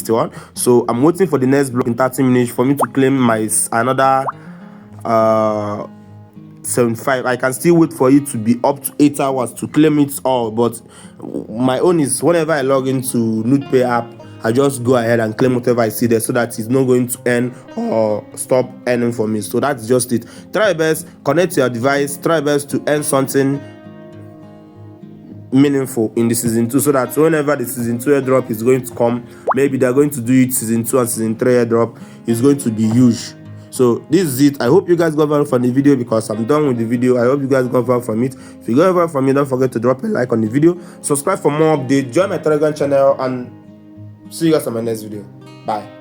61. So I'm waiting for the next block in 30 minutes for me to claim my another 75. I can still wait for it to be up to 8 hours to claim it all, but my own is whenever I log into NodePay app, I just go ahead and claim whatever I see there, so that it's not going to end or stop earning for me. So that's just it. Try your best, connect your device, try your best to earn something meaningful in the season 2, so that whenever the season 2 airdrop is going to come, maybe they're going to do it season 2 and season 3 airdrop is going to be huge. So this is it. I hope you guys got value from the video, because I'm done with the video. I hope you guys got value from it. If you got value from it, don't forget to drop a like on the video, subscribe for more updates, join my Telegram channel, and see you guys on my next video. Bye.